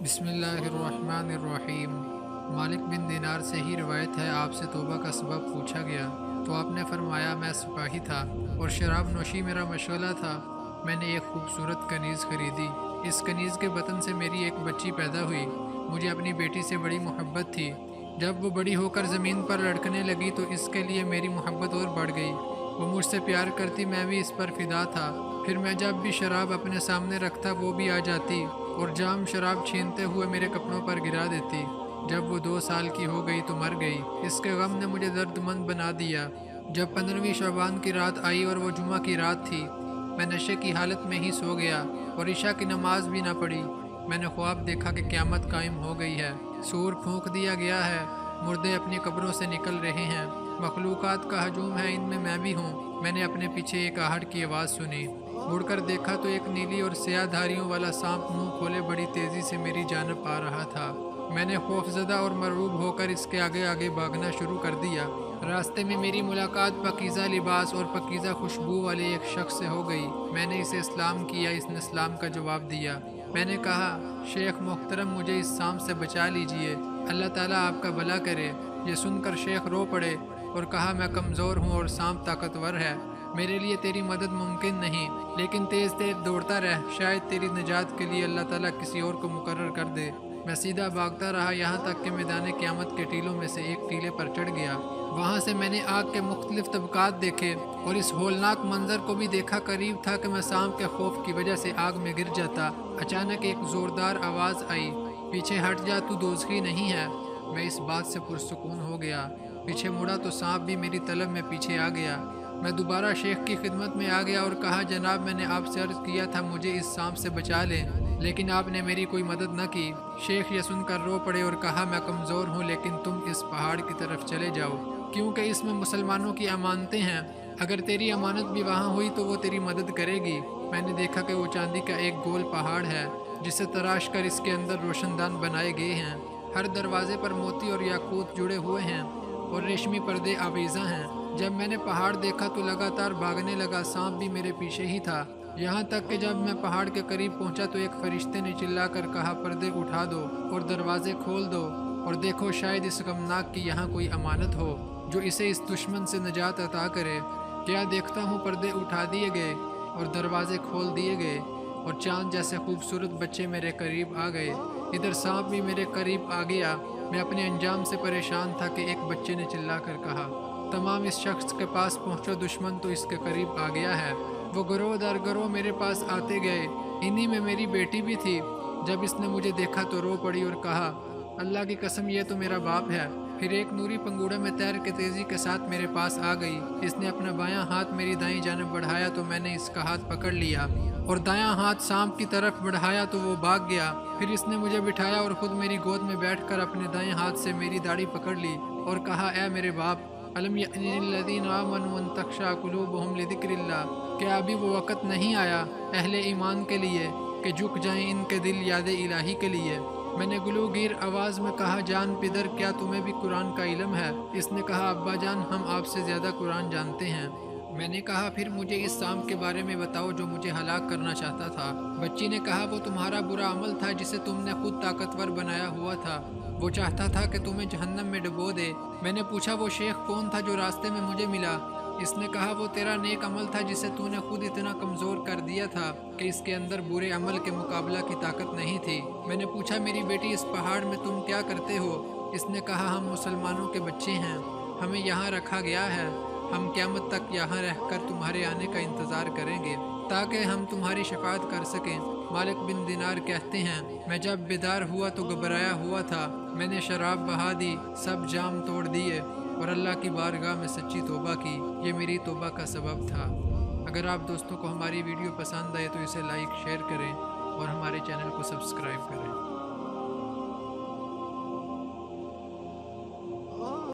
بسم اللہ الرحمن الرحیم۔ مالک بن دینار سے ہی روایت ہے، آپ سے توبہ کا سبب پوچھا گیا تو آپ نے فرمایا میں سپاہی تھا اور شراب نوشی میرا مشغلہ تھا۔ میں نے ایک خوبصورت کنیز خریدی، اس کنیز کے بطن سے میری ایک بچی پیدا ہوئی۔ مجھے اپنی بیٹی سے بڑی محبت تھی۔ جب وہ بڑی ہو کر زمین پر لڑکنے لگی تو اس کے لیے میری محبت اور بڑھ گئی۔ وہ مجھ سے پیار کرتی، میں بھی اس پر فدا تھا۔ پھر میں جب بھی شراب اپنے سامنے رکھتا وہ بھی آ جاتی اور جام شراب چھینتے ہوئے میرے کپڑوں پر گرا دیتی۔ جب وہ 2 سال کی ہو گئی تو مر گئی۔ اس کے غم نے مجھے درد مند بنا دیا۔ جب 15ویں شعبان کی رات آئی اور وہ جمعہ کی رات تھی، میں نشے کی حالت میں ہی سو گیا اور عشاء کی نماز بھی نہ پڑھی۔ میں نے خواب دیکھا کہ قیامت قائم ہو گئی ہے، سور پھونک دیا گیا ہے، مردے اپنی قبروں سے نکل رہے ہیں، مخلوقات کا ہجوم ہے، ان میں بھی ہوں۔ میں نے اپنے پیچھے ایک آہٹ کی آواز سنی، مڑ کر دیکھا تو ایک نیلی اور سیاہ دھاریوں والا سانپ منہ کھولے بڑی تیزی سے میری جانب آ رہا تھا۔ میں نے خوف زدہ اور مرعوب ہو کر اس کے آگے آگے بھاگنا شروع کر دیا۔ راستے میں میری ملاقات پاکیزہ لباس اور پاکیزہ خوشبو والے ایک شخص سے ہو گئی۔ میں نے اسے اسلام کیا، اس نے اسلام کا جواب دیا۔ میں نے کہا، شیخ محترم مجھے اس سانپ سے بچا لیجئے، اللہ تعالیٰ آپ کا بھلا کرے۔ یہ سن کر شیخ رو پڑے اور کہا، میں کمزور ہوں اور سانپ طاقتور ہے، میرے لیے تیری مدد ممکن نہیں، لیکن تیز تیز دوڑتا رہ، شاید تیری نجات کے لیے اللہ تعالیٰ کسی اور کو مقرر کر دے۔ میں سیدھا بھاگتا رہا یہاں تک کہ میدان قیامت کے ٹیلوں میں سے ایک ٹیلے پر چڑھ گیا۔ وہاں سے میں نے آگ کے مختلف طبقات دیکھے اور اس ہولناک منظر کو بھی دیکھا۔ قریب تھا کہ میں سانپ کے خوف کی وجہ سے آگ میں گر جاتا۔ اچانک ایک زوردار آواز آئی، پیچھے ہٹ جا، تو دوزخی نہیں ہے۔ میں اس بات سے پرسکون ہو گیا۔ پیچھے مڑا تو سانپ بھی میری طلب میں پیچھے آ گیا۔ میں دوبارہ شیخ کی خدمت میں آ گیا اور کہا، جناب میں نے آپ سے عرض کیا تھا مجھے اس سانپ سے بچا لیں، لیکن آپ نے میری کوئی مدد نہ کی۔ شیخ یہ سن کر رو پڑے اور کہا، میں کمزور ہوں، لیکن تم اس پہاڑ کی طرف چلے جاؤ، کیونکہ اس میں مسلمانوں کی امانتیں ہیں، اگر تیری امانت بھی وہاں ہوئی تو وہ تیری مدد کرے گی۔ میں نے دیکھا کہ وہ چاندی کا ایک گول پہاڑ ہے جسے تراش کر اس کے اندر روشن دان بنائے گئے ہیں۔ ہر دروازے پر موتی اور یاقوت جڑے ہوئے ہیں اور ریشمی پردے آویزاں ہیں۔ جب میں نے پہاڑ دیکھا تو لگاتار بھاگنے لگا، سانپ بھی میرے پیچھے ہی تھا، یہاں تک کہ جب میں پہاڑ کے قریب پہنچا تو ایک فرشتے نے چلا کر کہا، پردے اٹھا دو اور دروازے کھول دو اور دیکھو شاید اس غمناک کی یہاں کوئی امانت ہو جو اسے اس دشمن سے نجات عطا کرے۔ کیا دیکھتا ہوں، پردے اٹھا دیے گئے اور دروازے کھول دیے گئے اور چاند جیسے خوبصورت بچے میرے قریب آ گئے۔ ادھر سانپ بھی میرے قریب آ گیا۔ میں اپنے انجام سے پریشان تھا کہ ایک بچے نے چلا کر کہا، تمام اس شخص کے پاس پہنچو، دشمن تو اس کے قریب آ گیا ہے۔ وہ گروہ در گروہ میرے پاس آتے گئے، انہی میں میری بیٹی بھی تھی۔ جب اس نے مجھے دیکھا تو رو پڑی اور کہا، اللہ کی قسم یہ تو میرا باپ ہے۔ پھر ایک نوری پنگوڑے میں تیر کے تیزی کے ساتھ میرے پاس آ گئی۔ اس نے اپنا بایاں ہاتھ میری دائیں جانب بڑھایا تو میں نے اس کا ہاتھ پکڑ لیا اور دایاں ہاتھ سانپ کی طرف بڑھایا تو وہ بھاگ گیا۔ پھر اس نے مجھے بٹھایا اور خود میری گود میں بیٹھ کر اپنے دائیں ہاتھ سے میری داڑھی پکڑ لی اور کہا، اے میرے باپ، الم یأن للذین آمنوا ان تخشع قلوبہم لذکر اللہ، کیا ابھی وہ وقت نہیں آیا اہل ایمان کے لیے کہ جھک جائیں ان کے دل یاد الہی کے لیے؟ میں نے گلوگیر آواز میں کہا، جان پدر کیا تمہیں بھی قرآن کا علم ہے؟ اس نے کہا، ابا جان ہم آپ سے زیادہ قرآن جانتے ہیں۔ میں نے کہا، پھر مجھے اس سانپ کے بارے میں بتاؤ جو مجھے ہلاک کرنا چاہتا تھا۔ بچی نے کہا، وہ تمہارا برا عمل تھا جسے تم نے خود طاقتور بنایا ہوا تھا، وہ چاہتا تھا کہ تمہیں جہنم میں ڈبو دے۔ میں نے پوچھا، وہ شیخ کون تھا جو راستے میں مجھے ملا؟ اس نے کہا، وہ تیرا نیک عمل تھا جسے تو نے خود اتنا کمزور کر دیا تھا کہ اس کے اندر برے عمل کے مقابلہ کی طاقت نہیں تھی۔ میں نے پوچھا، میری بیٹی اس پہاڑ میں تم کیا کرتے ہو؟ اس نے کہا، ہم مسلمانوں کے بچے ہیں، ہمیں یہاں رکھا گیا ہے، ہم قیامت تک یہاں رہ کر تمہارے آنے کا انتظار کریں گے تاکہ ہم تمہاری شفاعت کر سکیں۔ مالک بن دینار کہتے ہیں، میں جب بیدار ہوا تو گھبرایا ہوا تھا، میں نے شراب بہا دی، سب جام توڑ دیے اور اللہ کی بارگاہ میں سچی توبہ کی۔ یہ میری توبہ کا سبب تھا۔ اگر آپ دوستوں کو ہماری ویڈیو پسند آئے تو اسے لائک شیئر کریں اور ہمارے چینل کو سبسکرائب کریں۔